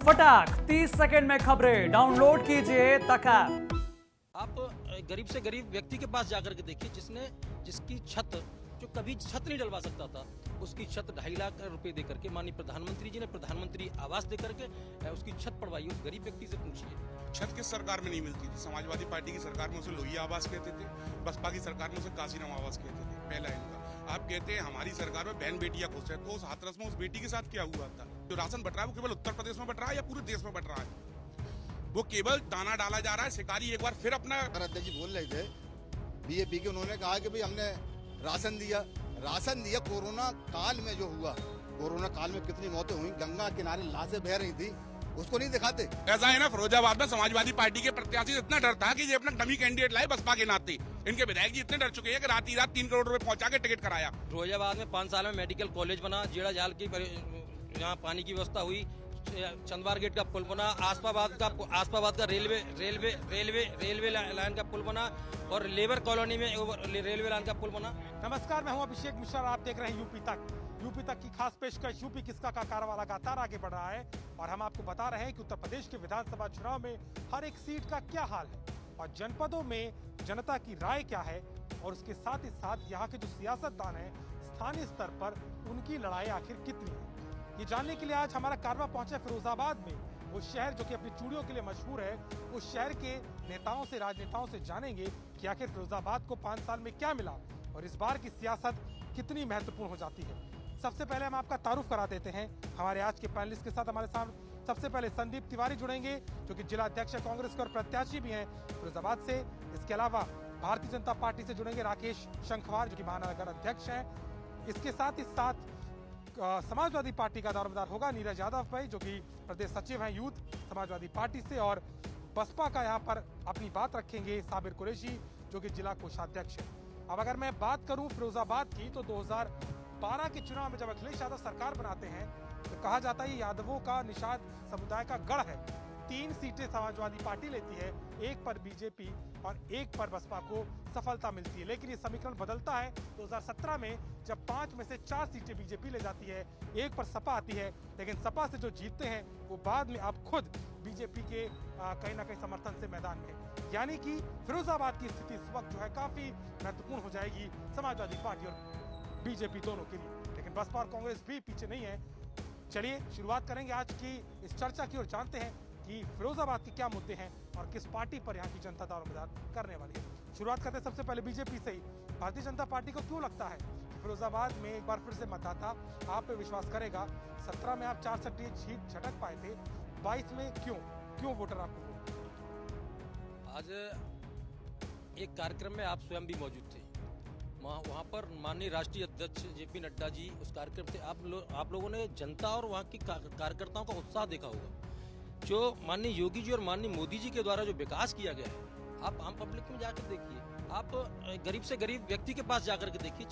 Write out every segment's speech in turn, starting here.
फटाक 30 सेकंड में खबरें डाउनलोड कीजिए तक ऐप। आप गरीब से गरीब व्यक्ति के पास जाकर के देखिए जिसकी छत जो कभी छत नहीं डलवा सकता था, उसकी छत 2.5 लाख रुपए देकर के माननीय प्रधानमंत्री जी ने प्रधानमंत्री आवास देकर के उसकी छत पड़वाई। उस गरीब व्यक्ति से पूछिए। छत किस सरकार में नहीं मिलती थी? समाजवादी पार्टी की सरकार में उसे लोहिया आवास कहते थे, बसपा की सरकार में उसे काशीराम आवास कहते थे। पहला इनका आप कहते हैं हमारी सरकार में बहन बेटियां खुश है, तो उस हाथरस में उस बेटी के साथ क्या हुआ था? जो राशन बट रहा है वो केवल उत्तर प्रदेश में बट रहा है या पूरे देश में बट रहा है? वो केवल दाना डाला जा रहा है। शिकारी एक बार फिर अपना अध्यक्ष जी बोल रहे थे बीजेपी के, उन्होंने कहा कि भाई हमने राशन दिया। कोरोना काल में जो हुआ, कोरोना काल में कितनी मौतें हुई, गंगा किनारे लाशें बह रही थी, उसको नहीं दिखाते। ऐसा है ना, फिरोजाबाद में समाजवादी पार्टी के प्रत्याशी इतना डर था कि ये अपना डमी कैंडिडेट लाए बसपा के नाते। इनके विधायक जी इतने डर चुके हैं कि रात ही रात 3 करोड़ रुपए पहुंचा के टिकट कराया। फिरोजाबाद में 5 साल में मेडिकल कॉलेज बना, जेड़ा जाल की यहाँ पानी की व्यवस्था हुई, चंदवार गेट का पुल बना, आसपाबाद का रेलवे लाइन का पुल बना और लेबर कॉलोनी में रेलवे लाइन का पुल बना। नमस्कार, मैं हूं अभिषेक मिश्रा, आप देख रहे हैं यूपी तक की खास पेशकश। यूपी किसका का कारवां लगातार आगे बढ़ रहा है और हम आपको बता रहे हैं कि उत्तर प्रदेश के विधानसभा चुनाव में हर एक सीट का क्या हाल है और जनपदों में जनता की राय क्या है, और उसके साथ ही साथ यहाँ के जो सियासतदान है स्थानीय स्तर पर उनकी लड़ाई आखिर कितनी है, ये जानने के लिए आज हमारा कारवां पहुंचा फिरोजाबाद में। वो शहर जो कि अपनी चूड़ियों के लिए मशहूर है, उस शहर के नेताओं से, राजनेताओं से जानेंगे कि आखिर फिरोजाबाद को 5 साल में क्या मिला और इस बार की सियासत कितनी महत्वपूर्ण हो जाती है। सबसे पहले हम आपका तारुफ करा देते हैं हमारे आज के पैनलिस्ट के साथ। हमारे सामने सबसे पहले संदीप तिवारी जुड़ेंगे जो कि जिला अध्यक्ष है कांग्रेस के और प्रत्याशी भी हैं फिरोजाबाद से। इसके अलावा भारतीय जनता पार्टी से जुड़ेंगे राकेश शंखवार जो कि महानगर अध्यक्ष हैं। इसके साथ ही साथ समाजवादी पार्टी का दारोमदार होगा नीरज यादव भाई जो कि प्रदेश सचिव हैं यूथ समाजवादी पार्टी से, और बसपा का यहाँ पर अपनी बात रखेंगे साबिर कुरैशी जो कि जिला कोषाध्यक्ष है। अब अगर मैं बात करूं फिरोजाबाद की, तो 2012 के चुनाव में जब अखिलेश यादव सरकार बनाते हैं तो कहा जाता है यादवों का निषाद समुदाय का गढ़ है। 3 सीटें समाजवादी पार्टी लेती है, 1 पर बीजेपी और 1 पर बसपा को सफलता मिलती है। लेकिन ये समीकरण बदलता है 2017 में जब 5 में से 4 सीटें बीजेपी ले जाती है, 1 पर सपा आती है, लेकिन सपा से जो जीतते हैं वो बाद में आप खुद बीजेपी के कहीं ना कहीं समर्थन से मैदान में। यानी कि फिरोजाबाद की स्थिति इस वक्त जो है काफी महत्वपूर्ण हो जाएगी समाजवादी पार्टी और बीजेपी दोनों के लिए, लेकिन बसपा और कांग्रेस भी पीछे नहीं है। चलिए शुरुआत करेंगे आज की इस चर्चा की और जानते हैं कि फिरोजाबाद के क्या मुद्दे हैं और किस पार्टी पर यहाँ की जनता दारोमदार करने वाली है। शुरुआत करते हैं सबसे पहले बीजेपी से ही। भारतीय जनता पार्टी को क्यों लगता है कि फिरोजाबाद में एक बार फिर से मतदाता आप पे विश्वास करेगा? 17 में आप 4 सीट झटक पाए थे, 22 में क्यों वोटर आपको? आज एक कार्यक्रम में आप स्वयं भी मौजूद थे, वहाँ पर माननीय राष्ट्रीय अध्यक्ष जेपी नड्डा जी उस कार्यक्रम से आप लोगों ने जनता और वहाँ की कार्यकर्ताओं का उत्साह देखा होगा। जो माननीय योगी जी और माननीय मोदी जी के द्वारा जो विकास किया गया है, आप आम पब्लिक में जाकर देखिए, आप गरीब से गरीब व्यक्ति के पास जाकर के देखिए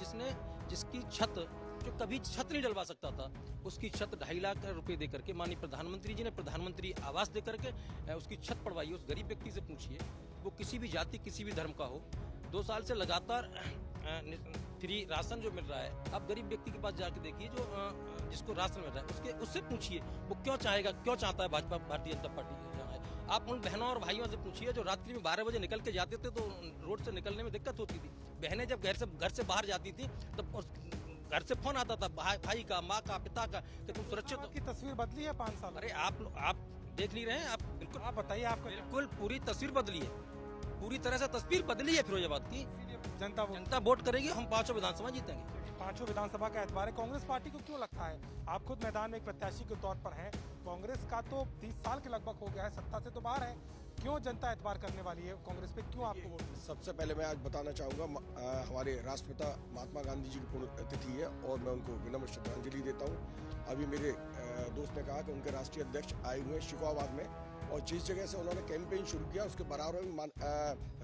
जिसकी छत जो कभी छत नहीं डलवा सकता था, उसकी छत 2.5 लाख रुपए देकर के माननीय प्रधानमंत्री जी ने प्रधानमंत्री आवास देकर के उसकी छत पड़वाई। उस गरीब व्यक्ति से पूछिए, वो किसी भी जाति किसी भी धर्म का हो, 2 साल से लगातार फ्री राशन जो मिल रहा है, आप गरीब व्यक्ति के पास जाके देखिए जो जिसको राशन मिल रहा है उससे पूछिए वो क्यों चाहता है भाजपा भारतीय जनता पार्टी यहाँ है। आप उन बहनों और भाइयों से पूछिए जो रात्रि में 12 बजे निकल के जाते थे तो रोड से निकलने में दिक्कत होती थी। बहनें जब घर से बाहर जाती थी तब घर से फोन आता था भाई का, माँ का, पिता का कि तुम सुरक्षित हो। की तस्वीर बदली है 5 साल? अरे आप देख नहीं रहे हैं, आप बिल्कुल आप बताइए, आपका बिल्कुल पूरी तस्वीर बदली है, पूरी तरह से तस्वीर बदली है फिरोजाबाद की। जनता वोट करेगी, हम 5 विधानसभा जीतेंगे। 5 विधानसभा का एतबार है। कांग्रेस पार्टी को क्यों लगता है? आप खुद मैदान में एक प्रत्याशी के तौर पर हैं, कांग्रेस का तो 30 साल के लगभग हो गया है, सत्ता से तो बाहर है, क्यों जनता एतबार करने वाली है कांग्रेस पे? क्यों आपको वोट? सबसे पहले मैं आज बताना चाहूँगा हमारे राष्ट्रपिता महात्मा गांधी जी की पुण्यतिथि है और मैं उनको विनम्र श्रद्धांजलि देता हूँ। अभी मेरे दोस्त ने कहा कि उनके राष्ट्रीय अध्यक्ष आए हुए हैं शिकोहाबाद में और जिस जगह से उन्होंने कैंपेन शुरू किया उसके बराबर में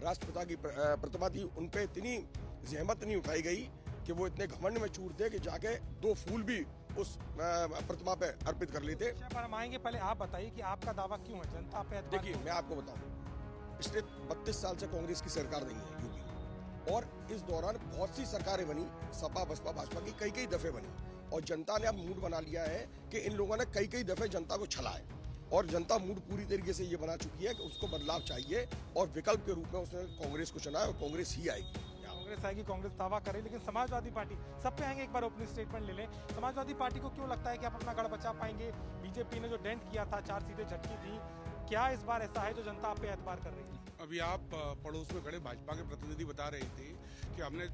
राष्ट्रपिता की प्रतिमा थी, उन पर इतनी जहमत नहीं उठाई गई कि वो इतने घमंड में चूर थे कि जाके 2 फूल भी उस प्रतिमा पे अर्पित कर लेते। पर हम आएंगे, पहले आप बताइए कि आपका दावा क्यों है जनता पे? देखिए मैं आपको बताऊं, पिछले 32 साल से कांग्रेस की सरकार नहीं है यूपी में और इस दौरान बहुत सी सरकारें बनी, सपा बसपा भाजपा की कई दफे बनी और जनता ने अब मूड बना लिया है कि इन लोगों ने कई दफे जनता को छला है और जनता मूड पूरी तरीके से ये बना चुकी है कि उसको बदलाव चाहिए और विकल्प के रूप में उसने कांग्रेस को चुना है और कांग्रेस ही आएगी। कांग्रेस आएगी, कांग्रेस दावा करे, लेकिन समाजवादी पार्टी, सब पे आएंगे, एक बार ओपनिंग स्टेटमेंट ले लें। समाजवादी पार्टी को क्यों लगता है कि आप अपना गढ़ बचा पाएंगे? बीजेपी ने जो डेंट किया था, 4 सीटें झटकी थी, क्या इस बार ऐसा है जो जनता आप पे एतबार कर रही है? अभी आप पड़ोस में खड़े भाजपा के प्रतिनिधि बता रहे थे कि हमने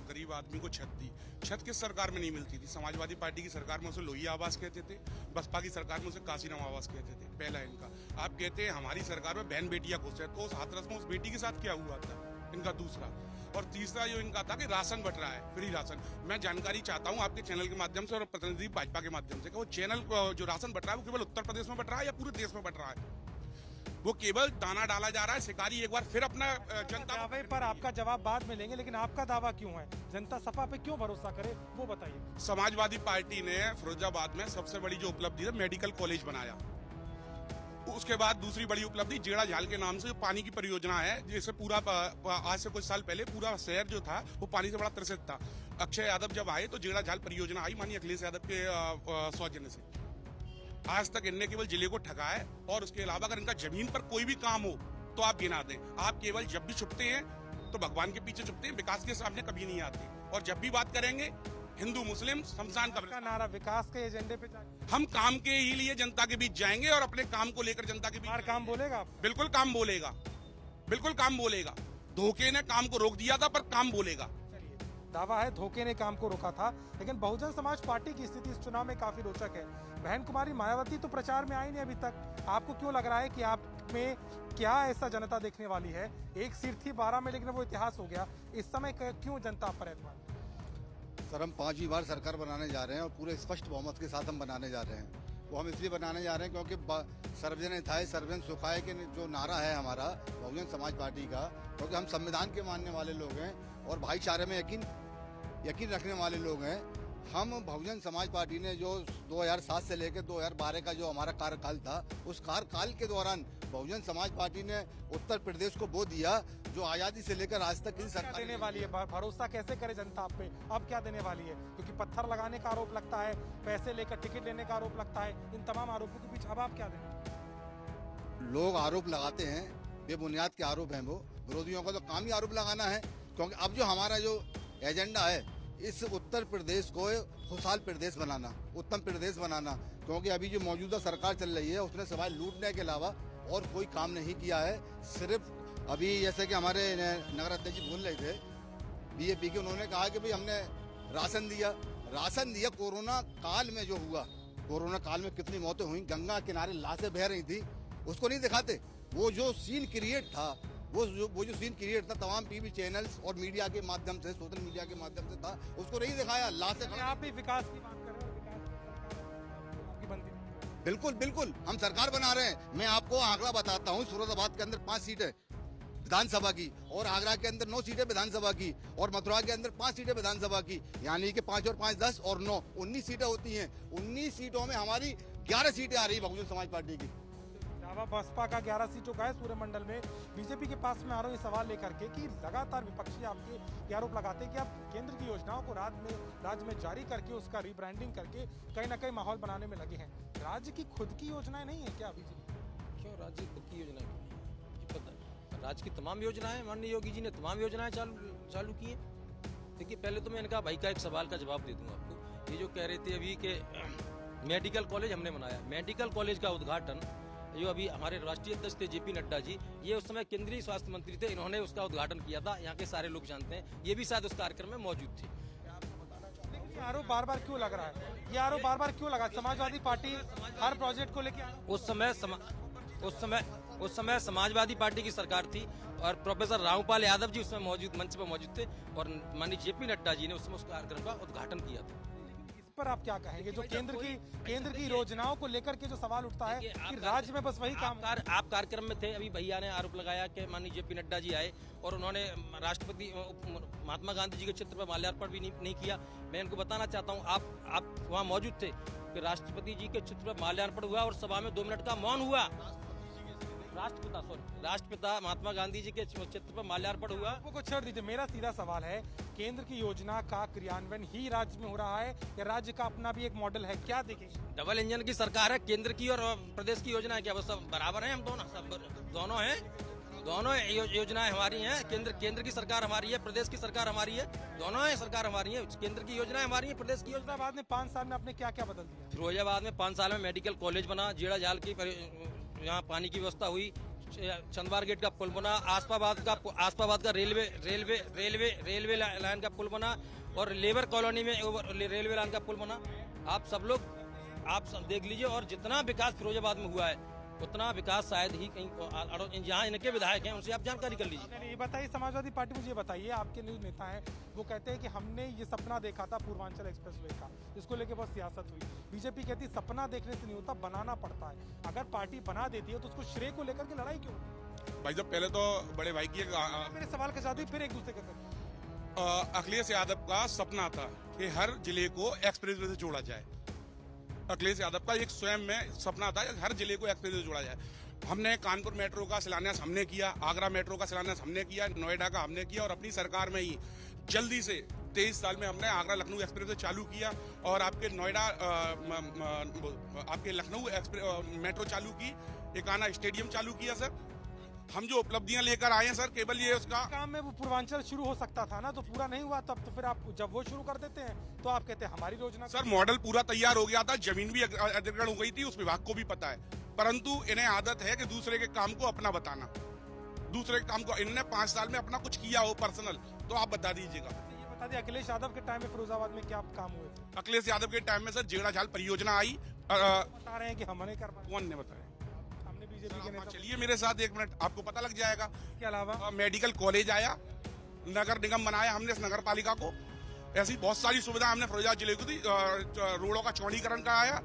गरीब आदमी को छत दी। छत किस सरकार में नहीं मिलती थी? समाजवादी पार्टी की सरकार में उसे लोहिया आवास कहते थे, बसपा की सरकार में उसे काशीराम आवास कहते थे। पहला इनका। आप कहते हैं हमारी सरकार में बहन बेटियां खुश है, तो उस हाथरस में उस बेटी के साथ क्या हुआ था? इनका दूसरा। और तीसरा जो इनका था कि राशन बट रहा है, फ्री राशन। मैं जानकारी चाहता हूं आपके चैनल के माध्यम से और प्रतिनिधि भाजपा के माध्यम से कि वो चैनल जो राशन बट रहा है वो केवल उत्तर प्रदेश में बट रहा है या पूरे देश में बट रहा है? वो केवल दाना डाला जा रहा है। शिकारी एक बार फिर अपना जनता दावे पर आपका जवाब बाद में लेंगे, लेकिन आपका दावा क्यों है? जनता सपा पे क्यों भरोसा करे, वो बताइए। समाजवादी पार्टी ने फिरोजाबाद में सबसे बड़ी जो उपलब्धि है मेडिकल कॉलेज बनाया। उसके बाद दूसरी बड़ी उपलब्धि जेड़ा झाल के नाम से जो पानी की परियोजना है, जिसे पूरा आज से कुछ साल पहले पूरा शहर जो था वो पानी से बड़ा त्रसित था। अक्षय यादव जब आए तो जेड़ा झाल परियोजना आई माननीय अखिलेश यादव के सौजन्य से। आज तक इनने केवल जिले को ठगा है और उसके अलावा अगर इनका जमीन पर कोई भी काम हो तो आप गिना दें। आप केवल जब भी छुपते हैं तो भगवान के पीछे छुपते हैं, विकास के सामने कभी नहीं आते। और जब भी बात करेंगे हिंदू मुस्लिम शमशान का नारा विकास के एजेंडे पे हम काम के ही लिए जनता के बीच जाएंगे और अपने काम को लेकर जनता के बीच काम बोलेगा आप? बिल्कुल काम बोलेगा, बिल्कुल काम बोलेगा। धोखे ने काम को रोक दिया था पर काम बोलेगा। दावा है धोखे ने काम को रोका था, लेकिन बहुजन समाज पार्टी की स्थिति इस चुनाव में काफी रोचक है। बहन कुमारी मायावती तो प्रचार में आई नहीं अभी तक। आपको क्यों लग रहा है कि आप में क्या ऐसा जनता देखने वाली है? एक सीट थी 12 में, लेकिन वो इतिहास हो गया। इस समय क्यों जनता पर एतबार? सर, हम 5वीं बार सरकार बनाने जा रहे हैं और पूरे स्पष्ट बहुमत के साथ हम बनाने जा रहे हैं। वो हम इसलिए बनाने जा रहे हैं क्योंकि सर्वजन हिताय सर्वजन सुखाय के जो नारा है हमारा बहुजन समाज पार्टी का, क्योंकि हम संविधान के मानने वाले लोग हैं और भाईचारे में यकीन रखने वाले लोग हैं। हम बहुजन समाज पार्टी ने जो 2007 से लेकर 2012 का जो हमारा कार्यकाल था, उस कार्यकाल के दौरान बहुजन समाज पार्टी ने उत्तर प्रदेश को वो दिया जो आजादी से लेकर आज तक किसी सरकार देने वाली है। भरोसा कैसे करे जनता आप पे? अब क्या देने वाली है? क्योंकि पत्थर लगाने का आरोप लगता है, पैसे लेकर टिकट लेने का आरोप लगता है। इन तमाम आरोपों के बीच अब आप क्या देंगे? लोग आरोप लगाते हैं, बेबुनियाद के आरोप हैं। वो विरोधियों का तो काम ही आरोप लगाना है, क्योंकि अब जो हमारा जो एजेंडा है इस उत्तर प्रदेश को खुशहाल प्रदेश बनाना, उत्तम प्रदेश बनाना। क्योंकि अभी जो मौजूदा सरकार चल रही है उसने सिवाय लूटने के अलावा और कोई काम नहीं किया है। सिर्फ अभी जैसे कि हमारे नगर अध्यक्ष जी बोल रहे थे बीजेपी के, उन्होंने कहा कि भाई हमने राशन दिया। कोरोना काल में जो हुआ, कोरोना काल में कितनी मौतें हुई, गंगा किनारे लाशें बह रही थी, उसको नहीं दिखाते। वो जो सीन क्रिएट था, वो जो सीन क्रिएट था तमाम टीवी चैनल्स और मीडिया के माध्यम से, सोशल मीडिया के माध्यम से था, उसको नहीं दिखाया। लाशें आप भी विकास की बात कर रहे हैं और आपकी बनती। बिल्कुल हम सरकार बना रहे हैं। मैं आपको आंकड़ा बताता हूँ, सूरताबाद के अंदर 5 सीटें विधानसभा की और आगरा के अंदर 9 सीटें विधानसभा की और मथुरा के अंदर 5 सीटें विधानसभा की, यानी कि 5 और 5 10 और 9 19 सीटें होती हैं। 19 सीटों में हमारी 11 सीटें आ रही बहुजन समाज पार्टी की। दावा बसपा का 11 सीटों का है सूर्य मंडल में। बीजेपी के पास में आ रहा हूँ ये सवाल लेकर के कि लगातार विपक्षी आपके ये आरोप लगाते हैं कि आप केंद्र की योजनाओं को राज्य में जारी करके उसका रीब्रांडिंग करके कहीं ना कहीं माहौल बनाने में लगे हैं। राज्य की खुद की योजनाएं नहीं है क्या अभी? क्यों राज्य की खुद की योजनाएं क्यों नहीं? ये पता राज्य की तमाम योजनाएं माननीय योगी जी ने तमाम योजनाएं चालू की हैं। देखिए, पहले तो मैं इनका भाई का एक सवाल का जवाब दे दूंगा आपको। ये जो कह रहे थे अभी के मेडिकल कॉलेज हमने बनाया, मेडिकल कॉलेज का उद्घाटन जो अभी हमारे राष्ट्रीय अध्यक्ष थे जेपी नड्डा जी, ये उस समय केंद्रीय स्वास्थ्य मंत्री थे, इन्होंने उसका उद्घाटन किया था। यहाँ के सारे लोग जानते हैं, ये भी शायद उस कार्यक्रम में मौजूद थे। ये आरोप बार बार क्यों लग रहा है? ये आरोप बार बार क्यों लगा? समाजवादी पार्टी हर प्रोजेक्ट को लेकर उस समय समाजवादी पार्टी की सरकार थी और प्रोफेसर रामपाल यादव जी उसमें मंच पर मौजूद थे और माननीय जेपी नड्डा जी ने उस समय उस कार्यक्रम का उद्घाटन किया था। पर आप क्या कहेंगे जो केंद्र की योजनाओं को लेकर के जो सवाल उठता है कि राज्य में बस वही काम? आप कार्यक्रम में थे, अभी भैया ने आरोप लगाया कि माननीय जेपी नड्डा जी आए और उन्होंने राष्ट्रपति महात्मा गांधी जी के चित्र पर माल्यार्पण भी नहीं किया। मैं इनको बताना चाहता हूँ, आप वहाँ मौजूद थे कि राष्ट्रपति जी के चित्र पर माल्यार्पण हुआ और सभा में 2 मिनट का मौन हुआ। राष्ट्रपिता महात्मा गांधी जी के चित्र पर माल्यार्पण हुआ। को छोड़ दीजिए, मेरा सीधा सवाल है, केंद्र की योजना का क्रियान्वयन ही राज्य में हो रहा है या राज्य का अपना भी एक मॉडल है, क्या देखेंगे? डबल इंजन की सरकार है, केंद्र की और प्रदेश की योजना है, क्या वो सब बराबर हैं? हम दोनों सब दोनों हैं, दोनों योजनाएं हमारी हैं। केंद्र की सरकार हमारी है, प्रदेश की सरकार हमारी है, दोनों है सरकार हमारी है। केंद्र की योजनाएं हमारी है, प्रदेश की योजना। फिरोजाबाद में 5 साल में आपने क्या क्या बदल दिया? फिरोजाबाद में 5 साल में मेडिकल कॉलेज बना, जेड़ा जाल की यहाँ पानी की व्यवस्था हुई, चंदवार गेट का पुल बना, आसपाबाद का रेलवे लाइन का पुल बना और लेबर कॉलोनी में रेलवे लाइन का पुल बना। आप सब देख लीजिए, और जितना विकास फिरोजाबाद में हुआ है उतना विकास शायद ही कहीं जहाँ इनके विधायक हैं उनसे आप जानकारी कर लीजिए। ये बताइए, समाजवादी पार्टी मुझे बताइए, आपके न्यूज नेता हैं, वो कहते हैं कि हमने ये सपना देखा था पूर्वांचल एक्सप्रेसवे का, इसको लेके बहुत सियासत हुई। बीजेपी कहती है सपना देखने से नहीं होता, बनाना पड़ता है। अगर पार्टी बना देती है तो उसको श्रेय को लेकर के लड़ाई क्यों? भाई साहब, पहले तो बड़े भाई की मेरे सवाल के साथ ही फिर एक दूसरे का अखिलेश यादव का सपना था कि हर जिले को एक्सप्रेसवे से जोड़ा जाए। अखिलेश यादव का एक स्वयं में सपना था हर जिले को एक्सप्रेस से जोड़ा जाए। हमने कानपुर मेट्रो का शिलान्यास हमने किया, आगरा मेट्रो का शिलान्यास हमने किया, नोएडा का हमने किया और अपनी सरकार में ही जल्दी से 23 साल में हमने आगरा लखनऊ एक्सप्रेस से चालू किया और आपके नोएडा आपके लखनऊ मेट्रो चालू की, एकाना स्टेडियम चालू किया। सर, हम जो उपलब्धियां लेकर आए हैं सर, केवल ये उसका काम में वो पूर्वांचल शुरू हो सकता था ना, तो पूरा नहीं हुआ तब तो फिर आप जब वो शुरू कर देते हैं तो आप कहते हैं हमारी योजना। सर, मॉडल पूरा तैयार हो गया था, जमीन भी अधिग्रहण हो गई थी, उस विभाग को भी पता है, परंतु इन्हें आदत है कि दूसरे के काम को अपना बताना। दूसरे के काम को इन्होंने 5 साल में अपना कुछ किया हो पर्सनल तो आप बता दीजिएगा। ये बता दिए, अखिलेश यादव के टाइम में फिरोजाबाद में क्या काम हुए थे? अखिलेश यादव के टाइम में सर जेड़ा झाल परियोजना आई। बता रहे हैं कि हमने कर पाए। कौन ने बताया? हमने बीजेपी के नेता। चलिए मेरे साथ 1 मिनट, आपको पता लग जाएगा। के अलावा मेडिकल कॉलेज आया, नगर निगम बनाया हमने इस नगर पालिका को, ऐसी बहुत सारी सुविधा हमने फिरोजाबाद जिले को दी। रोडों का चौड़ीकरण कराया,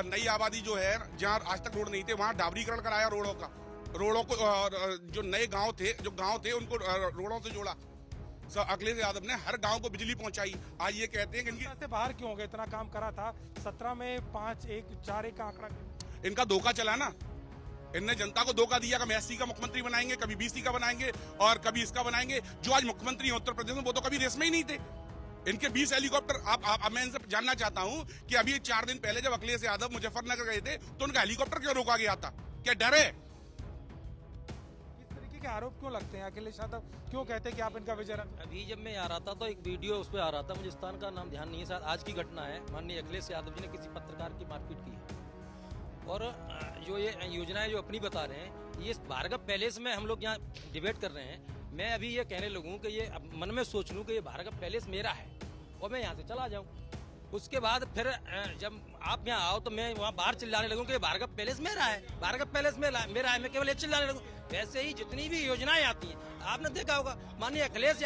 नई आबादी जो है जहाँ आज तक रोड नहीं थे वहाँ डाबरीकरण कराया रोडों का। रोडों को जो नए गांव थे उनको रोडों से जोड़ा। सर, अखिलेश यादव ने हर गांव को बिजली पहुंचाई। आज ये कहते हैं कि इनकी से बाहर क्यों हो गए? इतना काम करा था, 17 में 5-1-4 का आंकड़ा। इनका धोखा चला ना, इनने जनता को धोखा दिया कि हम एससी का मुख्यमंत्री बनाएंगे, कभी बीसी का बनाएंगे और कभी इसका बनाएंगे। जो आज मुख्यमंत्री है उत्तर प्रदेश में वो तो कभी रेस में ही नहीं थे। इनके 20 हेलीकॉप्टर आप मैं इनसे जानना चाहता हूं कि अभी 4 दिन पहले जब अखिलेश यादव मुजफ्फरनगर गए थे तो उनका हेलीकॉप्टर क्यों रोका गया था? क्या डर है? इस तरीके के आरोप क्यों लगते हैं? अखिलेश यादव क्यों कहते हैं कि आप इनका विजय? अभी जब मैं आ रहा था तो एक वीडियो उस पर आ रहा था, मुझे स्थान का नाम ध्यान नहीं है, शायद आज की घटना है। माननीय अखिलेश यादव जी ने किसी पत्रकार की मारपीट की है और जो ये योजनाएं जो अपनी बता रहे हैं, ये भार्गव पैलेस में हम लोग यहाँ डिबेट कर रहे हैं। मैं अभी ये कहने लगूं कि ये मन में सोच लूं कि ये भार्गव पैलेस मेरा है और मैं यहाँ से चला जाऊं। उसके बाद फिर जब आप यहाँ आओ तो मैं वहाँ बाहर चिल्लाने लगूं कि भार्गव पैलेस मेरा है, भार्गव पैलेस मेरा है, मैं केवल ये चिल्लाने लगूं। वैसे ही जितनी भी योजनाएं आती हैं आपने देखा होगा, माननीय अखिलेश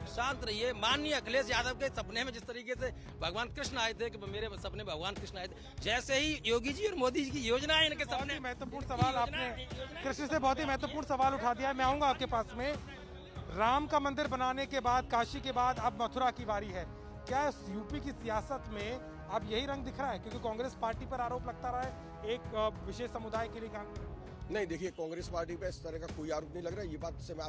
शांत रहिए। माननीय अखिलेश यादव के सपने में जिस तरीके से भगवान कृष्ण आए थे कि मेरे सपने भगवान कृष्ण आए थे, जैसे ही योगी जी और मोदी जी की योजनाएं इनके सपने। महत्वपूर्ण सवाल आपने कृष्ण से बहुत ही महत्वपूर्ण सवाल उठा दिया है। मैं आऊंगा आपके पास में। राम का मंदिर बनाने के बाद, काशी के बाद अब मथुरा की बारी है। क्या यूपी की सियासत में अब यही रंग दिख रहा है? क्योंकि कांग्रेस पार्टी पर आरोप लगता रहा है एक विशेष समुदाय के लिए काम। नहीं, देखिए, कांग्रेस पार्टी पे इस तरह का कोई आरोप नहीं लग रहा है। ये बात से मैं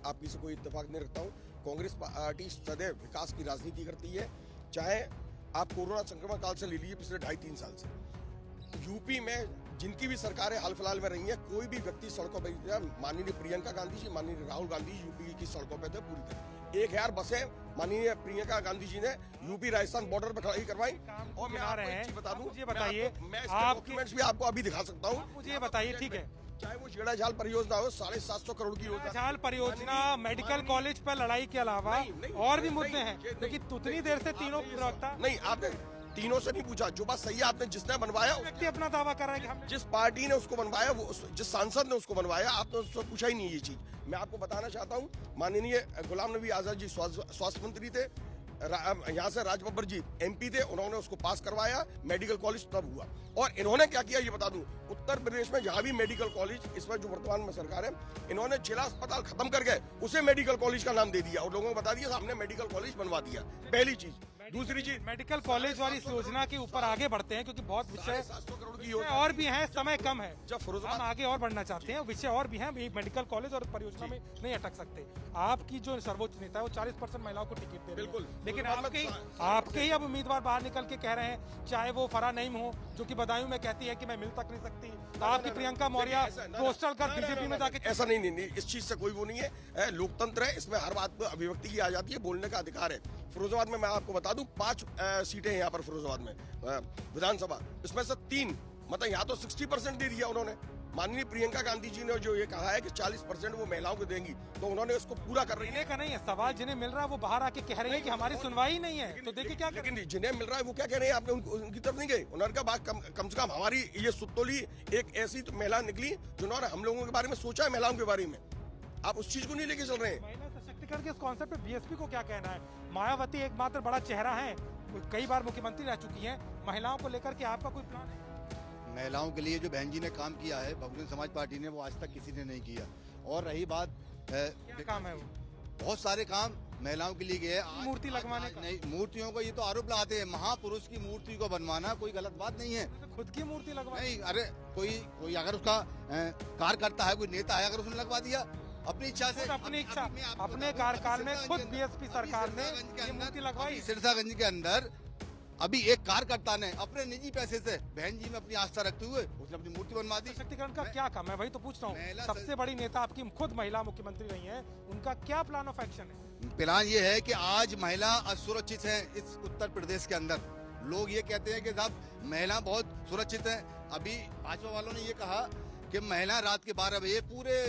आपकी से कोई इत्तेफाक नहीं रखता हूँ। कांग्रेस पार्टी सदैव विकास की राजनीति करती है, चाहे आप कोरोना संक्रमण काल से ले लीजिए पिछले 2.5-3 साल से। यूपी में जिनकी भी सरकारें हाल फिलहाल में रही हैं, कोई भी व्यक्ति सड़कों पर, माननीय प्रियंका गांधी जी, माननीय राहुल गांधी यूपी की सड़कों पर थे पूरी तरह। 1000 बसें माननीय प्रियंका गांधी जी ने यूपी राजस्थान बॉर्डर पर खड़ी करवाई। और मैं आपको एक चीज बता दूं, मुझे बताइए, मैं इसके डॉक्यूमेंट्स भी आपको अभी दिखा सकता हूँ। मुझे बताइए, ठीक है, चाहे वो जेड़ा झाल परियोजना हो, 750 करोड़ की योजना। झाल परियोजना, मेडिकल कॉलेज पर लड़ाई के अलावा और भी मुद्दे हैं, क्योंकि उतनी देर से तीनों प्रवक्ता। नहीं, आपने तीनों से नहीं पूछा, जो बात सही है आपने जिसने बनवाया व्यक्ति अपना दावा कर रहा है कि हम जिस पार्टी ने उसको बनवाया, वो जिस सांसद ने उसको बनवाया, आपने उससे पूछा ही नहीं ये चीज। मैं आपको बताना चाहता हूँ, माननीय गुलाम नबी आजाद जी स्वास्थ्य मंत्री थे, यहाँ से राज बब्बर जी MP थे, उन्होंने उसको पास करवाया, मेडिकल कॉलेज तब हुआ। और इन्होंने क्या किया ये बता दूं, उत्तर प्रदेश में जहां भी मेडिकल कॉलेज, इसमें जो वर्तमान में सरकार है, इन्होंने जिला अस्पताल खत्म करके उसे मेडिकल कॉलेज का नाम दे दिया और लोगों को बता दिया हमने मेडिकल कॉलेज बनवा दिया। पहली चीज। दूसरी चीज मेडिकल कॉलेज वाली इस योजना के ऊपर आगे बढ़ते हैं क्योंकि बहुत विषय 750 करोड़ की विषय योजना और भी हैं, समय कम है। जब फिरोजाबाद हम आगे और बढ़ना चाहते हैं, विषय और भी हैं, मेडिकल कॉलेज और परियोजना में नहीं अटक सकते। आपकी जो सर्वोच्च नेता है वो 40% महिलाओं को टिकट दे रहे हैं, बिल्कुल। लेकिन फिरोजाबाद में आपके ही अब उम्मीदवार बाहर निकल के कह रहे हैं, चाहे वो फराह नईम हो जो कि बदायूं में कहती है कि मैं मिल तक नहीं सकती, आपकी प्रियंका मौर्य पोस्टल कर बीजेपी में जाके ऐसा नहीं, इस चीज से कोई वो नहीं है, लोकतंत्र है, इसमें हर बात पर अभिव्यक्ति की आजादी है, बोलने का अधिकार है। फिरोजाबाद में मैं आपको बता दूं 5 सीटें हैं यहाँ पर फिरोजाबाद में विधानसभा, इसमें से 3 मतलब यहाँ तो 60% दे दिया उन्होंने। माननीय प्रियंका गांधी जी ने जो ये कहा है कि 40% वो महिलाओं को देंगी, तो उन्होंने उसको पूरा कर रही है। देने का नहीं है सवाल, जिन्हें मिल रहा है वो बाहर आके कह रही है कि हमारी सुनवाई नहीं है, तो देखिए क्या करें। लेकिन जिन्हें मिल रहा है वो क्या कह रहे हैं, आपने उनकी तरफ नहीं गए। उन्होंने कहा बात कम से कम हमारी ये सुतोली एक ऐसी तो महिला निकली जिन्होंने हम लोगों के बारे में सोचा है, महिलाओं के बारे में। आप उस चीज को नहीं लेके चल रहे हैं। महिला सशक्तिकरण के इस कॉन्सेप्ट पे बीएसपी को क्या कहना है? मायावती एकमात्र बड़ा चेहरा है, कई बार मुख्यमंत्री रह चुकी हैं, महिलाओं को लेकर के आपका कोई प्लान है? महिलाओं के लिए जो बहन जी ने काम किया है बहुजन समाज पार्टी ने, वो आज तक किसी ने नहीं किया। और रही बात क्या काम है वो? बहुत सारे काम महिलाओं के लिए किए हैं। मूर्ति लगवाने का? नहीं, मूर्तियों को ये तो आरोप लगाते हैं, महापुरुष की मूर्ति को बनवाना कोई गलत बात नहीं है। तो खुद की मूर्ति लगवानी? नहीं, अरे कोई अगर उसका कार्यकर्ता है, कोई नेता है, अगर उसने लगवा दिया अपनी इच्छा से, अपनी इच्छा, अपने कार्यकाल में खुद बीएसपी सरकार ने ये मूर्ति लगवाई। सिरसागंज के अंदर अभी एक कार्यकर्ता ने अपने निजी पैसे से बहन जी में अपनी आस्था रखते हुए उसने अपनी मूर्ति बनवा दी। सशक्तिकरण का क्या काम है, वही तो पूछ रहा हूँ। सबसे बड़ी नेता आपकी खुद महिला मुख्यमंत्री रही हैं, उनका क्या प्लान ऑफ एक्शन है? प्लान ये है कि आज महिला असुरक्षित है इस उत्तर प्रदेश के अंदर। लोग ये कहते हैं कि साहब महिला बहुत सुरक्षित है। अभी भाजपा वालों ने ये कहा कि महिला रात के 12 बजे पूरे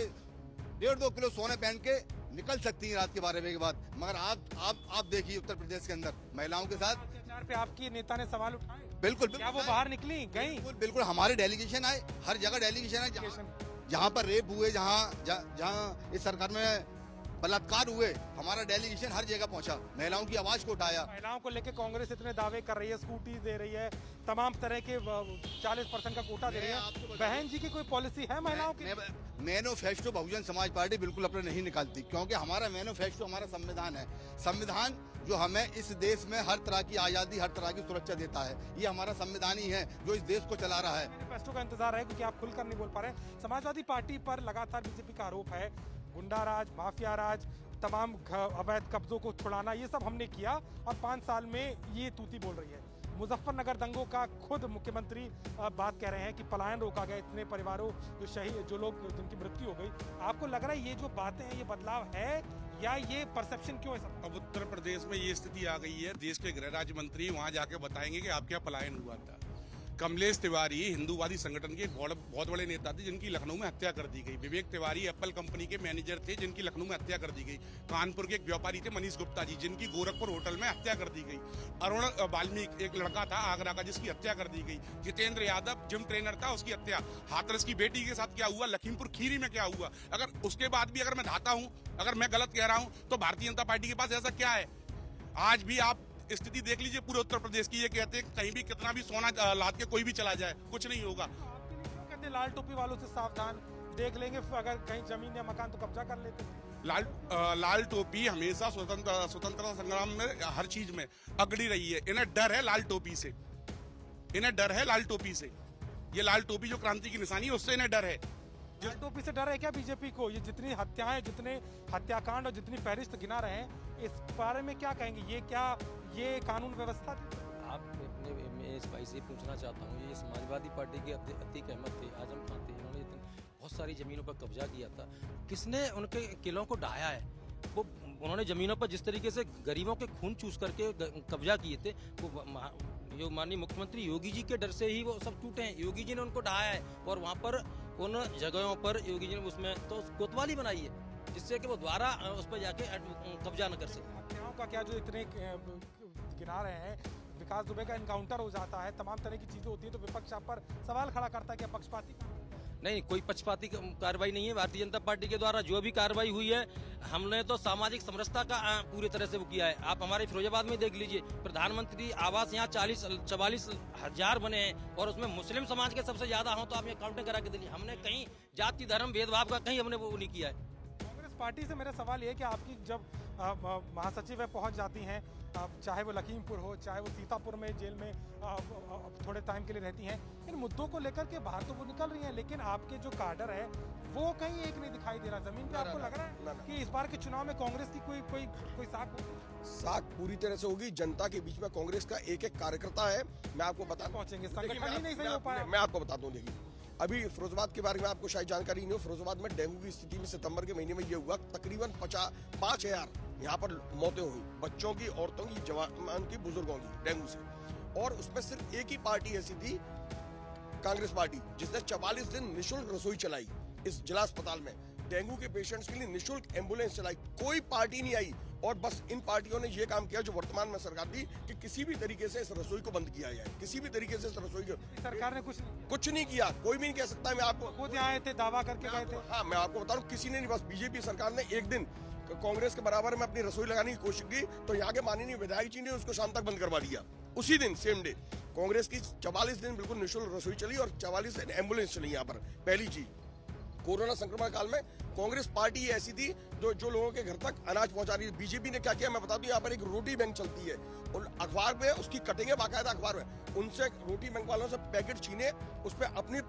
1.5-2 किलो सोने पहन के निकल सकती है रात के 12 बजे के बाद। मगर आप देखिए उत्तर प्रदेश के अंदर महिलाओं के साथ अत्याचार पे आपकी नेता ने सवाल उठाए। बिल्कुल क्या वो बाहर निकली गई? बिल्कुल हमारे डेलीगेशन आए, हर जगह डेलीगेशन है। जहाँ पर रेप हुए, जहाँ इस सरकार में बलात्कार हुए, हमारा डेलीगेशन हर जगह पहुंचा, महिलाओं की आवाज को उठाया। महिलाओं को लेकर कांग्रेस इतने दावे कर रही है, स्कूटी दे रही है, तमाम तरह के 40% का कोटा दे रही है, बहन जी की कोई पॉलिसी है महिलाओं की? मैनिफेस्टो बहुजन समाज पार्टी बिल्कुल अपने नहीं निकालती, क्योंकि हमारा मैनिफेस्टो हमारा संविधान है। संविधान जो हमें इस देश में हर तरह की आजादी, हर तरह की सुरक्षा देता है। ये हमारा संविधान ही है जो इस देश को चला रहा है। मैनिफेस्टो का इंतजार है क्योंकि आप खुलकर नहीं बोल पा रहे। समाजवादी पार्टी पर लगातार बीजेपी का आरोप है, गुंडा राज, माफिया राज, तमाम अवैध कब्जों को छुड़ाना, ये सब हमने किया और 5 साल में ये तूती बोल रही है। मुजफ्फरनगर दंगों का खुद मुख्यमंत्री बात कह रहे हैं कि पलायन रोका गया, इतने परिवारों जो लोग जिनकी मृत्यु हो गई। आपको लग रहा है ये जो बातें हैं ये बदलाव है या ये परसेप्शन क्यों है सब? अब उत्तर प्रदेश में ये स्थिति आ गई है, देश के गृह राज्य मंत्री वहां जाके बताएंगे कि आप क्या पलायन हुआ था। कमलेश तिवारी हिंदूवादी संगठन के बहुत बड़े नेता थे जिनकी लखनऊ में हत्या कर दी गई। विवेक तिवारी एप्पल कंपनी के मैनेजर थे जिनकी लखनऊ में हत्या कर दी गई। कानपुर के एक व्यापारी थे मनीष गुप्ता जी जिनकी गोरखपुर होटल में हत्या कर दी गई। अरुण वाल्मीकि एक लड़का था आगरा का जिसकी हत्या कर दी गई। जितेंद्र यादव जिम ट्रेनर था उसकी हत्या। हाथरस की बेटी के साथ क्या हुआ, लखीमपुर खीरी में क्या हुआ। अगर उसके बाद भी अगर मैं धाता हूँ, अगर मैं गलत कह रहा हूँ तो भारतीय जनता पार्टी के पास ऐसा क्या है? आज भी आप स्थिति देख लीजिए पूरे उत्तर प्रदेश की। ये कहते हैं कहीं भी कितना भी सोना लाद के कोई भी चला जाए कुछ नहीं होगा। आपके लिए क्यों कहते हैं लाल टोपी वालों से सावधान, देख लेंगे अगर कहीं जमीन या मकान तो कब्जा कर लेते हैं। लाल टोपी हमेशा स्वतंत्रता संग्राम में हर चीज में अगड़ी रही है। इन्हें डर है लाल टोपी से, इन्हें डर है लाल टोपी से। ये लाल टोपी जो क्रांति की निशानी है उससे इन्हें डर है। लाल टोपी से डर है क्या बीजेपी को? ये जितनी हत्याएं, जितने हत्याकांड और जितनी फहरिस्त गिना रहे हैं, इस बारे में क्या कहेंगे? ये कानून व्यवस्था थी? आप मैं इस भाई से पूछना चाहता हूँ, ये समाजवादी पार्टी के अतीक अहमद थे, आजम खान थे, इन्होंने बहुत सारी जमीनों पर कब्जा किया था। किसने उनके किलों को ढाया है? वो उन्होंने जमीनों पर जिस तरीके से गरीबों के खून चूस करके कब्जा किए थे, वो जो माननीय मुख्यमंत्री योगी जी के डर से ही वो सब टूटे हैं। योगी जी ने उनको ढाया है और वहाँ पर उन जगहों पर योगी जी ने उसमें तो कोतवाली बनाई है जिससे कि वो दोबारा उस पर जाके कब्जा न कर सके। हत्याओं का क्या जो इतने गिना रहे हैं, विकास दुबे का एनकाउंटर हो जाता है, तमाम तरह की चीजें होती है, तो विपक्ष आप पर सवाल खड़ा करता है कि पक्षपाती? नहीं, कोई पक्षपाती कार्रवाई नहीं है। भारतीय जनता पार्टी के द्वारा जो भी कार्रवाई हुई है, हमने तो सामाजिक समरसता का पूरी तरह से वो किया है। आप हमारे फिरोजाबाद में देख लीजिए, प्रधानमंत्री आवास यहाँ 44 हजार बने हैं और उसमें मुस्लिम समाज के सबसे ज्यादा हो, तो आप ये काउंटिंग करा के दिल्ली। हमने कहीं जाति धर्म भेदभाव का कहीं हमने वो नहीं किया है। पार्टी से मेरा सवाल ये है कि आपकी जब महासचिव पहुंच जाती हैं, चाहे वो लखीमपुर हो, चाहे वो सीतापुर में जेल में थोड़े टाइम के लिए रहती हैं, इन मुद्दों को लेकर के बाहर तो वो निकल रही हैं, लेकिन आपके जो काडर है वो कहीं एक नहीं दिखाई दे रहा जमीन पे। आपको लग रहा है कि इस बार के चुनाव में कांग्रेस की कोई साख होगी? साख पूरी तरह से होगी। जनता के बीच में कांग्रेस का एक एक कार्यकर्ता है। मैं आपको बता पहुंचेंगे, संगठन ही नहीं सही हो पाया। मैं आपको बताता हूँ, देखिए अभी फिरोजाबाद के बारे में आपको शायद जानकारी नहीं हो। फिरोजाबाद में डेंगू की स्थिति में सितंबर के महीने में ये हुआ, तकरीबन 5,000 यहाँ पर मौतें हुई, बच्चों की, औरतों की, जवान की, बुजुर्गों की डेंगू से। और उसमें सिर्फ एक ही पार्टी ऐसी थी, कांग्रेस पार्टी, जिसने 44 दिन निःशुल्क रसोई चलाई इस जिला अस्पताल में। डेंगू के पेशेंट्स के लिए निःशुल्क एम्बुलेंस चलाई, कोई पार्टी नहीं आई। और बस इन पार्टियों ने ये काम किया जो वर्तमान में सरकार थी, कि किसी भी तरीके से इस रसोई को बंद किया जाए, किसी भी तरीके से इस रसोई को। सरकार ने कुछ नहीं किया, कोई भी नहीं कह सकता। मैं आपको खुद आए थे, दावा करके गए थे। हाँ, मैं आपको बता रहा हूँ, किसी ने नहीं। बस बीजेपी सरकार ने एक दिन कांग्रेस के बराबर में अपनी रसोई लगाने की कोशिश की, तो यहाँ के माननीय विधायक जी ने उसको शाम तक बंद करवा दिया। उसी दिन, सेम डे, कांग्रेस की 44 दिन बिल्कुल निःशुल्क रसोई चली और 44 दिन एम्बुलेंस चली यहाँ पर। पहली चीज, कोरोना संक्रमण काल में कांग्रेस पार्टी ऐसी थी जो लोगों के घर तक अनाज पहुंचा रही है। बीजेपी ने क्या किया मैं बता दूं, यहाँ पर एक रोटी बैंक चलती है, और अखबार में उसकी कटिंग बाकायदा अखबार में, उनसे रोटी बैंक वालों से पैकेट छीने, उस पर अपनी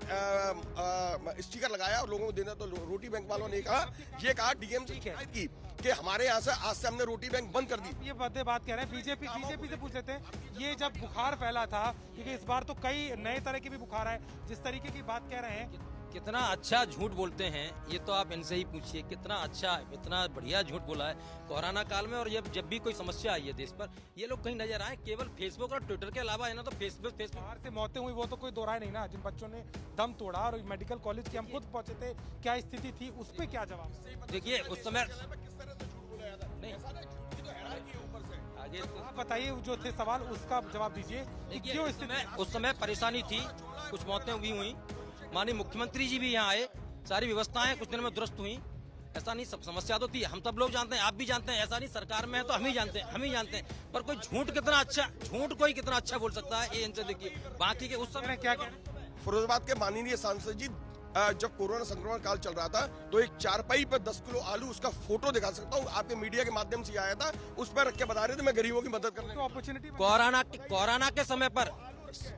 स्टिकर लगाया और लोगों को देना। तो रोटी बैंक वालों ने कहा डीएम से शिकायत की कि हमारे यहाँ से आज से हमने रोटी बैंक बंद कर दी। ये बात कह रहे हैं बीजेपी से पूछ लेते हैं। ये जब बुखार फैला था, क्योंकि इस बार तो कई नए तरह के भी बुखार आए, जिस तरीके की बात कह रहे हैं, कितना अच्छा झूठ बोलते हैं, ये तो आप इनसे ही पूछिए। कितना अच्छा, इतना बढ़िया झूठ बोला है कोरोना काल में। और जब भी कोई समस्या आई है देश पर, ये लोग कहीं नजर आए केवल फेसबुक और ट्विटर के अलावा है ना, तो फेसबुक बाहर से मौतें हुई वो तो कोई दोहराए नहीं ना। जिन बच्चों ने दम तोड़ा और मेडिकल कॉलेज के हम खुद पहुंचे थे, क्या स्थिति थी, उस पर क्या जवाब? देखिए उस समय आगे आप बताइए, जो थे सवाल उसका जवाब दीजिए। क्यों उस समय परेशानी थी, कुछ मौतें भी हुई, माननीय मुख्यमंत्री जी भी यहाँ आए, सारी व्यवस्थाएं कुछ दिनों में दुरुस्त हुई। ऐसा नहीं, सब समस्या तो थी, हम सब लोग जानते हैं, आप भी जानते हैं। ऐसा नहीं सरकार में है तो हम ही जानते हैं। पर कोई झूठ कोई कितना अच्छा बोल सकता है, ये इनसे देखिए। बाकी के उस समय क्या फिरोजाबाद के माननीय सांसद जी, जब कोरोना संक्रमण काल चल रहा था, तो एक चारपाई पर 10 किलो आलू, उसका फोटो दिखा सकता हूँ, आपके मीडिया के माध्यम से आया था, उस पर रख के बता रहे थे मैं गरीबों की मदद करने की अपॉर्चुनिटी। कोरोना के समय पर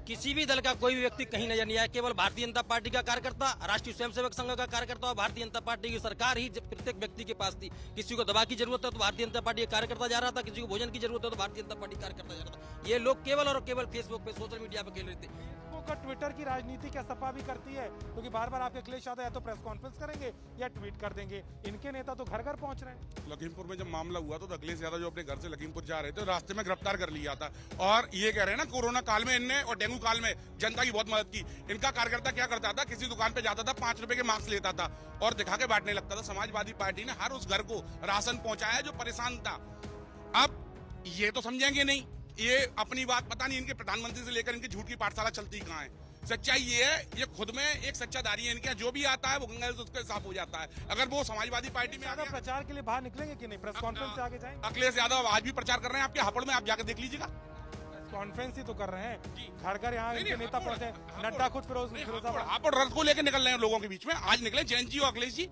किसी भी दल का कोई भी व्यक्ति कहीं नजर नहीं आया, केवल भारतीय जनता पार्टी का कार्यकर्ता, राष्ट्रीय स्वयंसेवक संघ का कार्यकर्ता और भारतीय जनता पार्टी की सरकार ही प्रत्येक व्यक्ति के पास थी। किसी को दवा की जरूरत है तो भारतीय जनता पार्टी का कार्यकर्ता जा रहा था, किसी को भोजन की जरूरत है तो भारतीय जनता पार्टी कार्यकर्ता जा रहा था। ये लोग केवल और केवल फेसबुक पे, सोशल मीडिया पे खेल रहे थे। ट्विटर की राजनीति क्या सपा भी करती है, क्योंकि बार बार आपके अखिलेश यादव या तो प्रेस कॉन्फ्रेंस करेंगे या ट्वीट कर देंगे। इनके नेता तो घर घर पहुंच रहे हैं। लखीमपुर में जब मामला हुआ तो अखिलेश यादव जो अपने घर से लखीमपुर जा रहे थे, रास्ते में गिरफ्तार कर लिया था। और ये कह रहे हैं ना, कोरोना काल में इनने और डेंगू काल में जनता की बहुत मदद की। इनका कार्यकर्ता क्या करता था, किसी दुकान पे जाता था, 5 रुपए के मास्क लेता था और दिखा के बांटने लगता था। समाजवादी पार्टी ने हर उस घर को राशन पहुंचाया जो परेशान था। अब ये तो समझेंगे नहीं, ये अपनी बात, पता नहीं इनके प्रधानमंत्री से लेकर इनकी झूठ की पाठशाला चलती कहाँ है। सच्चाई ये है, ये खुद में एक सच्चाधारी है इनके, जो भी आता है वो गंगा से उसके साफ हो जाता है। अगर वो समाजवादी पार्टी में प्रचार के लिए बाहर निकलेंगे कि नहीं, प्रेस कॉन्फ्रेंस से आगे जाएंगे? अखिलेश यादव आज भी प्रचार कर रहे हैं आपके हापुड़ में, आप जाकर देख लीजिएगा। कॉन्फ्रेंस ही तो कर रहे हैं, घर घर यहाँ इनके नेता पहुंचे, नड्डा खुद फिरोजाबाद हापुड़ रथ को लेकर निकल रहे हैं लोगों के बीच में। आज निकले जयंत जी और अखिलेश जी,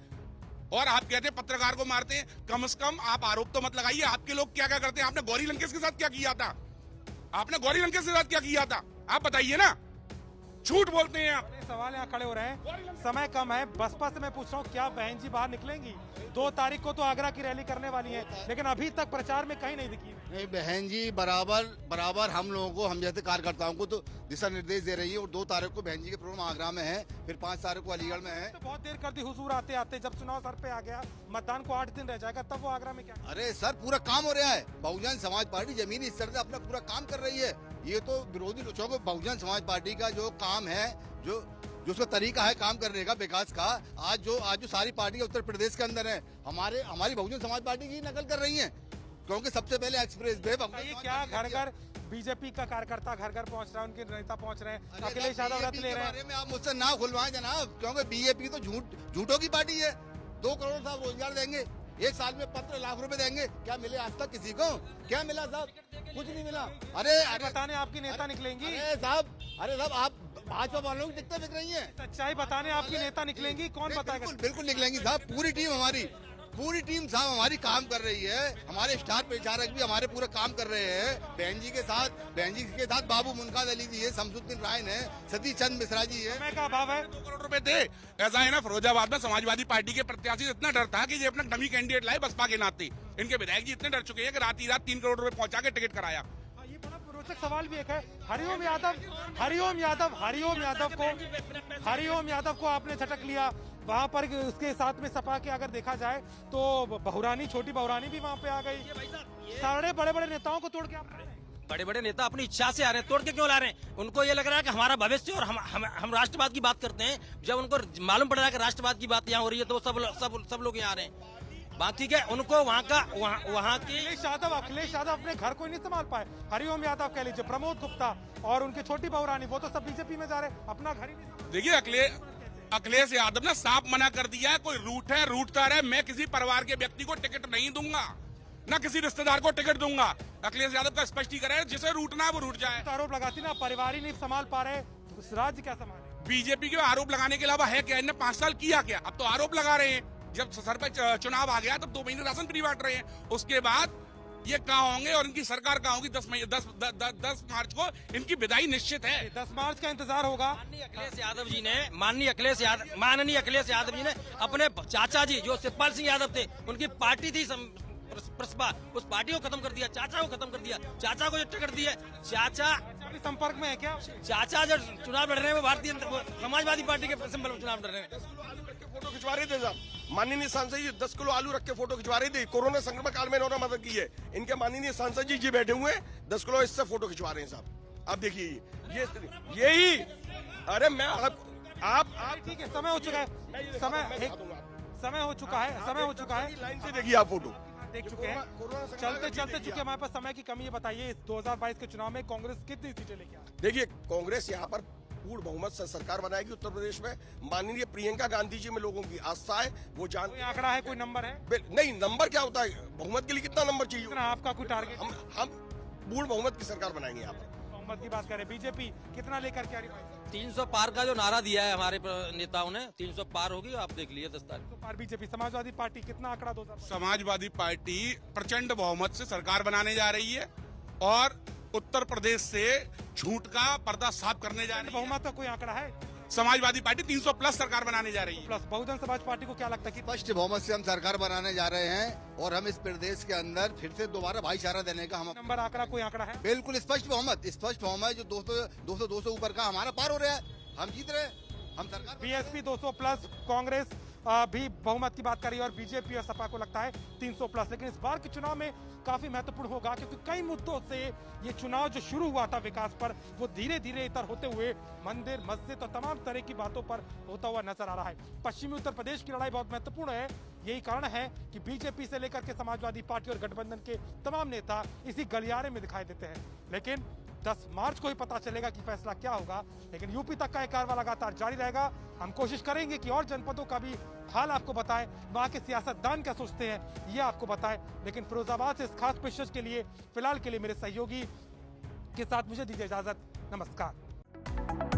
और आप कहते हैं पत्रकार को मारते हैं। कम से कम आप आरोप तो मत लगाइए, आपके लोग क्या क्या करते हैं। आपने गौरी लंकेश के साथ क्या किया था, आपने गौरी लंकेश के साथ क्या किया था, आप बताइए ना। झूठ बोलते हैं आप। सवाल यहाँ खड़े हो रहे हैं, समय कम है। बसपा से मैं पूछ रहा हूँ, क्या बहन जी बाहर निकलेंगी? 2 तारीख को तो आगरा की रैली करने वाली है, लेकिन अभी तक प्रचार में कहीं नहीं दिखी। नहीं, बहन जी बराबर हम लोगों को, हम जैसे कार्यकर्ताओं को तो दिशा निर्देश दे रही है। और 2 तारीख को बहन जी के प्रोग्राम आगरा में है, फिर 5 तारीख को अलीगढ़ में है। तो बहुत देर कर दी हुजूर आते आते, जब चुनाव सर पे आ गया, मतदान को 8 दिन रह जाएगा, तब वो आगरा में क्या? अरे सर, पूरा काम हो रहा है। बहुजन समाज पार्टी जमीनी स्तर से अपना पूरा काम कर रही है। ये तो विरोधी लोगों को, बहुजन समाज पार्टी का जो काम है, जो उसका तरीका है काम करने का, विकास का, आज जो सारी पार्टी उत्तर प्रदेश के अंदर है, हमारी बहुजन समाज पार्टी की नकल कर रही है। क्योंकि सबसे पहले एक्सप्रेस वे, क्या घर घर बीजेपी का कार्यकर्ता घर घर पहुंच रहा है, उनके नेता पहुंच रहे हैं, अखिलेश यादव रथ ले रहे हैं। आप मुझसे ना खुलवाएं जनाब, क्योंकि बीजेपी तो झूठों की पार्टी है। 2 करोड़ साहब रोजगार देंगे, 1 साल में 15 लाख रुपए देंगे। क्या मिले आज तक किसी को? क्या मिला साहब? कुछ नहीं मिला। अरे बताने आपकी नेता निकलेंगी? अरे साहब, आप भाजपा वालों की टिकटें बिक रही हैं। सच्चाई बताने आपकी नेता निकलेंगी, कौन बताएगा? बिल्कुल निकलेंगी साहब, पूरी टीम हमारी पूरी टीम साहब हमारी काम कर रही है, हमारे स्टार प्रचारक भी हमारे पूरे काम कर रहे हैं। बहन जी के साथ बाबू मुनकाद अली जी है, शमसुद्दीन राय है, सतीश चंद मिश्रा जी है। समय का अभाव है। 2 करोड़ रुपए थे। ऐसा है ना, फिरोजाबाद में समाजवादी पार्टी के प्रत्याशी इतना डर था कि ये अपना डमी कैंडिडेट लाए बसपा के नाते। इनके विधायक जी इतने डर चुके हैं कि रात ही रात 3 करोड़ रुपए पहुंचा के टिकट कराया। ये बड़ा रोचक सवाल भी एक है। हरिओम यादव को आपने झटक लिया वहां पर। उसके साथ में सपा के अगर देखा जाए तो बहुरानी, छोटी बहुरानी भी वहां पे आ गई। सारे बड़े बड़े नेताओं को तोड़ के आप बड़े बड़े नेता अपनी इच्छा से आ रहे हैं, तोड़ के क्यों ला रहे हैं? उनको ये लग रहा है कि हमारा भविष्य और हम राष्ट्रवाद की बात करते हैं। जब उनको मालूम पड़ रहा है कि राष्ट्रवाद की बात यहाँ हो रही है तो सब लोग यहाँ आ रहे हैं। बात ठीक है, उनको वहाँ की अखिलेश यादव अपने घर को नहीं संभाल पाए। हरिओम यादव कह लीजिए, प्रमोद गुप्ता और उनके छोटी बहुरानी, वो तो सब बीजेपी में जा रहे, अपना घर ही नहीं। देखिए अखिलेश यादव ने साफ मना कर दिया है, कोई रूठता रहे। मैं किसी परिवार के व्यक्ति को टिकट नहीं दूंगा, ना किसी रिश्तेदार को टिकट दूंगा। अखिलेश यादव का स्पष्टीकरण है, जिसे रूठना है वो रूठ जाए। तो आरोप लगाती ना, परिवार ही नहीं संभाल पा रहे, राज्य क्या संभाले? बीजेपी के आरोप लगाने के अलावा है क्या? इन्होंने 5 साल किया क्या? अब तो आरोप लगा रहे हैं। जब सर पे चुनाव आ गया तब 2 महीने राशन फ्री बांट रहे हैं। उसके बाद ये कहाँ होंगे और इनकी सरकार कहाँ होगी? 10 मार्च को इनकी विदाई निश्चित है। 10 मार्च का इंतजार होगा। माननीय अखिलेश यादव जी ने अपने चाचा जी जो शिवपाल सिंह यादव थे, उनकी पार्टी थी प्रसपा, उस पार्टी को खत्म कर दिया, चाचा को खत्म कर दिया, चाचा को जो टिकट दिया। चाचा संपर्क में है क्या? चाचा जो चुनाव लड़ रहे हैं वो भारतीय समाजवादी पार्टी के सिंबल पर चुनाव लड़ रहे हैं। फोटो खिंचवा रहे थे साहब, माननीय सांसद जी 10 किलो आलू रख के फोटो खिंचवा रहे थे। कोरोना संक्रमण काल में इन्होंने मदद की है। इनके माननीय सांसद जी बैठे हुए हैं, 10 किलो इससे फोटो खिंचवा रहे हैं साहब। आप देखिए यही अरे मैं आप ठीक है, समय हो चुका है, समय हो चुका है। लाइन से देखिए आप फोटो देख चुके हैं, चलते चुके हमारे पास समय की कमी है। बताइए इस 2022 के चुनाव में कांग्रेस कितनी सीटें लेके आई? देखिए कांग्रेस यहाँ पर पूर्ण बहुमत से सरकार बनाएगी उत्तर प्रदेश में। माननीय प्रियंका गांधी जी में लोगों की आस्था है, वो जानते हैं। आंकड़ा है, कोई नंबर है? नहीं, नंबर क्या होता है? बहुमत के लिए कितना नंबर चाहिए? आपका कोई टारगेट? हम पूर्ण बहुमत की सरकार बनाएंगे यहाँ पर। बहुमत की बात करें, बीजेपी कितना लेकर के आ रही है? 300 पार का जो नारा दिया है हमारे नेताओं ने, 300 पार होगी, आप देख लिए 10 तारीख को। पार बीजेपी। समाजवादी पार्टी कितना आंकड़ा? 2000। समाजवादी पार्टी प्रचंड बहुमत से सरकार बनाने जा रही है और उत्तर प्रदेश से झूठ का पर्दा साफ करने जा रही है। बहुमत का कोई आंकड़ा है? समाजवादी पार्टी 300 प्लस सरकार बनाने जा रही है। प्लस बहुजन समाज पार्टी को क्या लगता है कि स्पष्ट बहुमत से हम सरकार बनाने जा रहे हैं और हम इस प्रदेश के अंदर फिर से दोबारा भाईचारा देने का हम नंबर आंकड़ा, कोई आंकड़ा है? बिल्कुल स्पष्ट बहुमत जो 200 ऊपर का हमारा पार हो रहा है, हम जीत रहे हैं, हम सरकार। बीएसपी 200 प्लस, कांग्रेस भी बहुमत की बात कर रही है और बीजेपी और सपा को लगता है 300 प्लस। लेकिन इस बार के चुनाव में काफी महत्वपूर्ण होगा क्योंकि कई मुद्दों से ये चुनाव जो शुरू हुआ था विकास पर, वो धीरे धीरे इतर होते हुए मंदिर, मस्जिद और तमाम तरह की बातों पर होता हुआ नजर आ रहा है। पश्चिमी उत्तर प्रदेश की लड़ाई बहुत महत्वपूर्ण है। यही कारण है कि बीजेपी से लेकर के समाजवादी पार्टी और गठबंधन के तमाम नेता इसी गलियारे में दिखाई देते हैं। लेकिन 10 मार्च को ही पता चलेगा कि फैसला क्या होगा। लेकिन यूपी तक का ये कारवां लगातार जारी रहेगा। हम कोशिश करेंगे कि और जनपदों का भी हाल आपको बताएं, वहां के सियासतदान क्या सोचते हैं ये आपको बताएं। लेकिन फिरोजाबाद से इस खास पेशकश के लिए फिलहाल के लिए मेरे सहयोगी के साथ मुझे दीजिए इजाजत। नमस्कार।